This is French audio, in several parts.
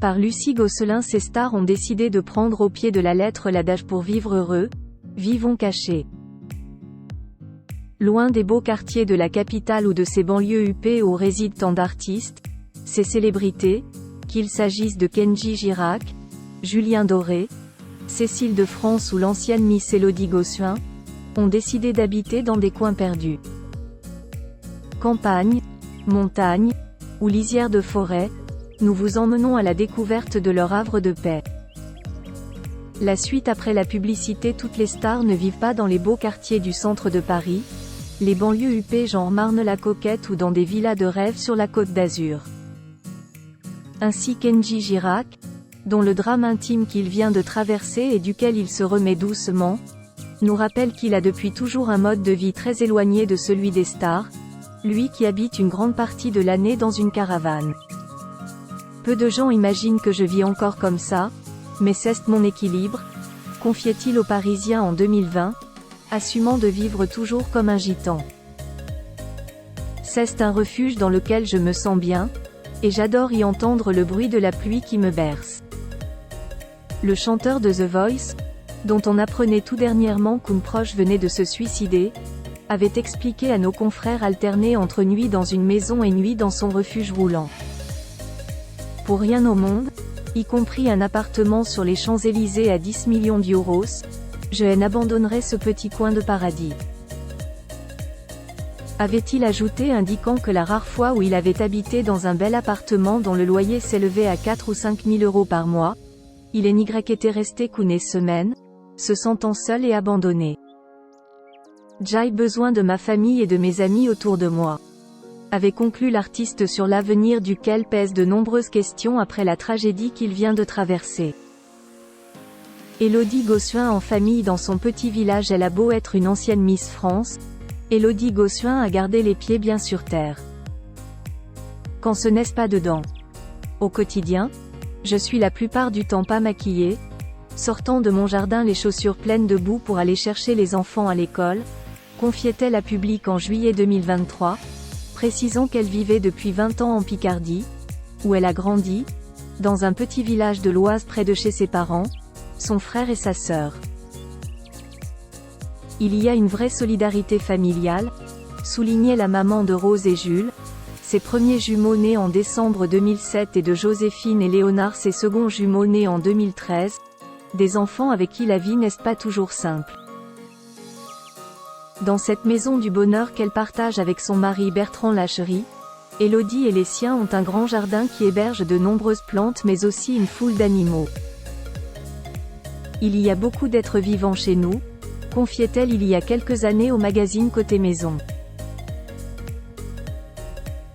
Par Lucie Gosselin. Ces stars ont décidé de prendre au pied de la lettre l'adage pour vivre heureux, vivons cachés. Loin des beaux quartiers de la capitale ou de ses banlieues huppées où résident tant d'artistes, ces célébrités, qu'il s'agisse de Kenji Girac, Julien Doré, Cécile de France ou l'ancienne Miss Élodie Gossuin, ont décidé d'habiter dans des coins perdus. Campagne, montagne, ou lisière de forêt, nous vous emmenons à la découverte de leur havre de paix. La suite après la publicité. Toutes les stars ne vivent pas dans les beaux quartiers du centre de Paris, les banlieues huppées genre Marne-la-Coquette ou dans des villas de rêve sur la Côte d'Azur. Ainsi Kenji Girac, dont le drame intime qu'il vient de traverser et duquel il se remet doucement, nous rappelle qu'il a depuis toujours un mode de vie très éloigné de celui des stars, lui qui habite une grande partie de l'année dans une caravane. Peu de gens imaginent que je vis encore comme ça, mais c'est mon équilibre, confiait-il aux Parisiens en 2020, assumant de vivre toujours comme un gitan. C'est un refuge dans lequel je me sens bien, et j'adore y entendre le bruit de la pluie qui me berce. Le chanteur de The Voice, dont on apprenait tout dernièrement qu'un proche venait de se suicider, avait expliqué à nos confrères alterner entre nuit dans une maison et nuit dans son refuge roulant. Pour rien au monde, y compris un appartement sur les Champs-Élysées à 10 millions d'euros, je n'abandonnerai ce petit coin de paradis. Avait-il ajouté, indiquant que la rare fois où il avait habité dans un bel appartement dont le loyer s'élevait à 4 ou 5 000 euros par mois, il était resté qu'une semaine, se sentant seul et abandonné. J'ai besoin de ma famille et de mes amis autour de moi, avait conclu l'artiste sur l'avenir duquel pèsent de nombreuses questions après la tragédie qu'il vient de traverser. Élodie Gossuin en famille dans son petit village. Elle a beau être une ancienne Miss France, Élodie Gossuin a gardé les pieds bien sur terre. Quand ce n'est pas dedans. Au quotidien, je suis la plupart du temps pas maquillée, sortant de mon jardin les chaussures pleines de boue pour aller chercher les enfants à l'école, confiait-elle à Public en juillet 2023, précisant qu'elle vivait depuis 20 ans en Picardie, où elle a grandi, dans un petit village de l'Oise près de chez ses parents, son frère et sa sœur. Il y a une vraie solidarité familiale, soulignait la maman de Rose et Jules, ses premiers jumeaux nés en décembre 2007 et de Joséphine et Léonard, ses seconds jumeaux nés en 2013, des enfants avec qui la vie n'est pas toujours simple. Dans cette maison du bonheur qu'elle partage avec son mari Bertrand Lachery, Élodie et les siens ont un grand jardin qui héberge de nombreuses plantes mais aussi une foule d'animaux. Il y a beaucoup d'êtres vivants chez nous, confiait-elle il y a quelques années au magazine Côté Maison.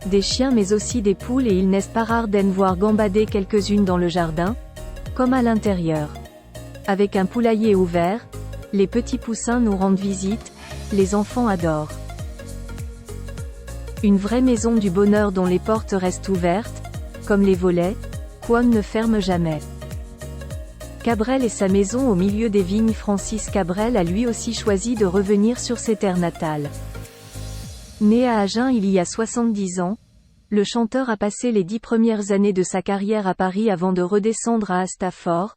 Des chiens mais aussi des poules et il n'est pas rare d'en voir gambader quelques-unes dans le jardin, comme à l'intérieur. Avec un poulailler ouvert, les petits poussins nous rendent visite, les enfants adorent. Une vraie maison du bonheur dont les portes restent ouvertes, comme les volets, qu'on ne ferme jamais. Cabrel et sa maison au milieu des vignes. Francis Cabrel a lui aussi choisi de revenir sur ses terres natales. Né à Agen il y a 70 ans, le chanteur a passé les 10 premières années de sa carrière à Paris avant de redescendre à Astafort,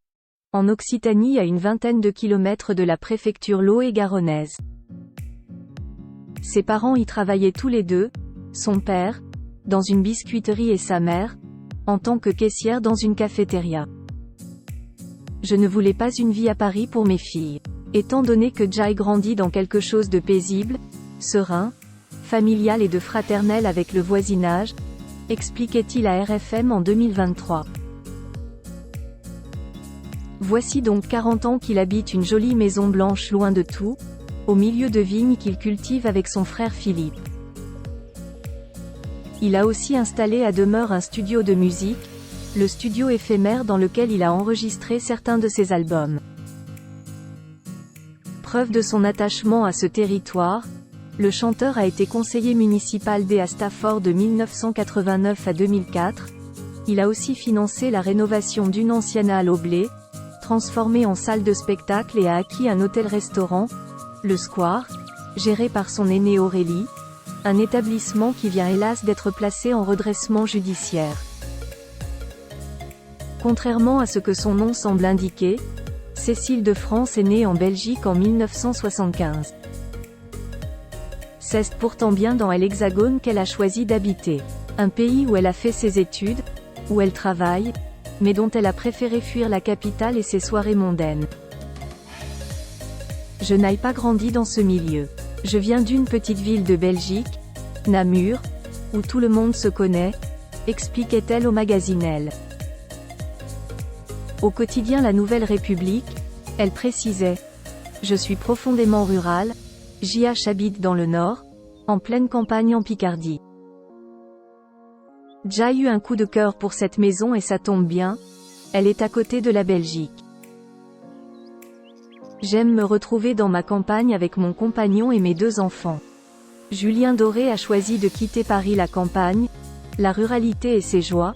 en Occitanie à une vingtaine de kilomètres de la préfecture lot-et-garonnaise. Ses parents y travaillaient tous les deux, son père, dans une biscuiterie et sa mère, en tant que caissière dans une cafétéria. Je ne voulais pas une vie à Paris pour mes filles. Étant donné que j'ai grandi dans quelque chose de paisible, serein, familial et de fraternel avec le voisinage, expliquait-il à RFM en 2023. Voici donc 40 ans qu'il habite une jolie maison blanche loin de tout, au milieu de vignes qu'il cultive avec son frère Philippe. Il a aussi installé à demeure un studio de musique, le studio éphémère dans lequel il a enregistré certains de ses albums. Preuve de son attachement à ce territoire, le chanteur a été conseiller municipal à Astafort de 1989 à 2004. Il a aussi financé la rénovation d'une ancienne halle au blé, transformée en salle de spectacle, et a acquis un hôtel-restaurant, le Square, géré par son aînée Aurélie, un établissement qui vient hélas d'être placé en redressement judiciaire. Contrairement à ce que son nom semble indiquer, Cécile de France est née en Belgique en 1975. C'est pourtant bien dans l'Hexagone qu'elle a choisi d'habiter. Un pays où elle a fait ses études, où elle travaille, mais dont elle a préféré fuir la capitale et ses soirées mondaines. Je n'ai pas grandi dans ce milieu. Je viens d'une petite ville de Belgique, Namur, où tout le monde se connaît, expliquait-elle au magazine Elle. Au quotidien La Nouvelle République, elle précisait: je suis profondément rurale, JH habite dans le Nord, en pleine campagne en Picardie. J'ai eu un coup de cœur pour cette maison et ça tombe bien, elle est à côté de la Belgique. J'aime me retrouver dans ma campagne avec mon compagnon et mes 2 enfants. Julien Doré a choisi de quitter Paris. La campagne, la ruralité et ses joies,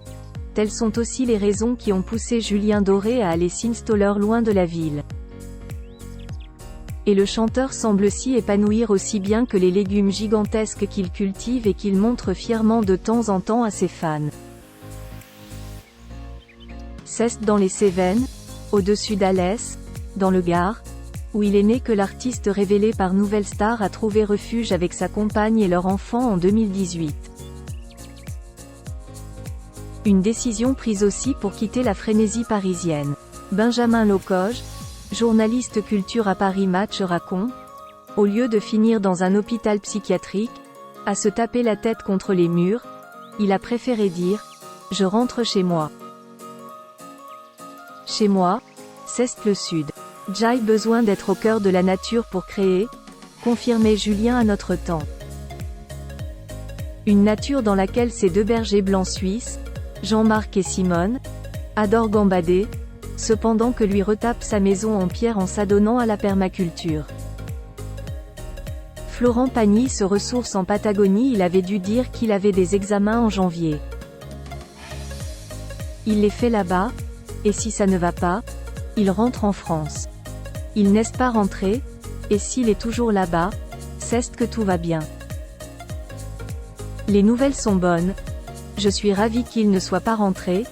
telles sont aussi les raisons qui ont poussé Julien Doré à aller s'installer loin de la ville. Et le chanteur semble s'y épanouir aussi bien que les légumes gigantesques qu'il cultive et qu'il montre fièrement de temps en temps à ses fans. C'est dans les Cévennes, au-dessus d'Alès, dans le Gard, où il est né que l'artiste révélé par Nouvelle Star a trouvé refuge avec sa compagne et leur enfant en 2018. Une décision prise aussi pour quitter la frénésie parisienne. Benjamin Locoge, journaliste culture à Paris Match raconte: au lieu de finir dans un hôpital psychiatrique, à se taper la tête contre les murs, il a préféré dire: je rentre chez moi. Chez moi, c'est le Sud. J'ai besoin d'être au cœur de la nature pour créer, confirmait Julien à Notre Temps. Une nature dans laquelle ces 2 bergers blancs suisses, Jean-Marc et Simone, adorent gambader, cependant que lui retape sa maison en pierre en s'adonnant à la permaculture. Florent Pagny se ressource en Patagonie. Il avait dû dire qu'il avait des examens en janvier. Il les fait là-bas, et si ça ne va pas, il rentre en France. Il n'est pas rentré, et s'il est toujours là-bas, c'est que tout va bien. Les nouvelles sont bonnes. Je suis ravie qu'il ne soit pas rentré,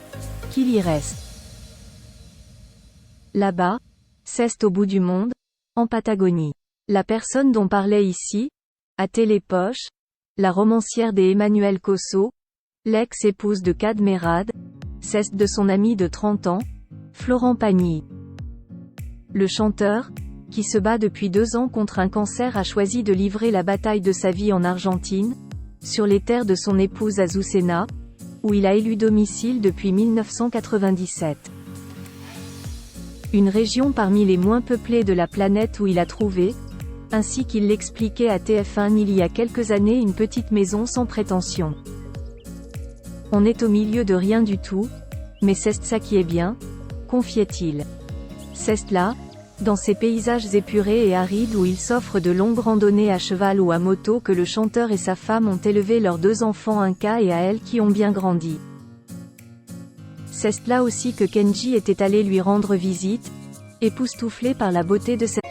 qu'il y reste. Là-bas, c'est au bout du monde, en Patagonie. La personne dont parlait ici, à Télépoche, la romancière des Emmanuel Cosso, l'ex-épouse de Kad Merad, c'est de son ami de 30 ans, Florent Pagny. Le chanteur, qui se bat depuis 2 ans contre un cancer, a choisi de livrer la bataille de sa vie en Argentine, sur les terres de son épouse Azucena, où il a élu domicile depuis 1997. Une région parmi les moins peuplées de la planète où il a trouvé, ainsi qu'il l'expliquait à TF1 il y a quelques années, une petite maison sans prétention. On est au milieu de rien du tout, mais c'est ça qui est bien, confiait-il. C'est là, dans ces paysages épurés et arides où il s'offre de longues randonnées à cheval ou à moto, que le chanteur et sa femme ont élevé leurs 2 enfants, un K et Elle, qui ont bien grandi. C'est là aussi que Kenji était allé lui rendre visite, époustouflé par la beauté de cette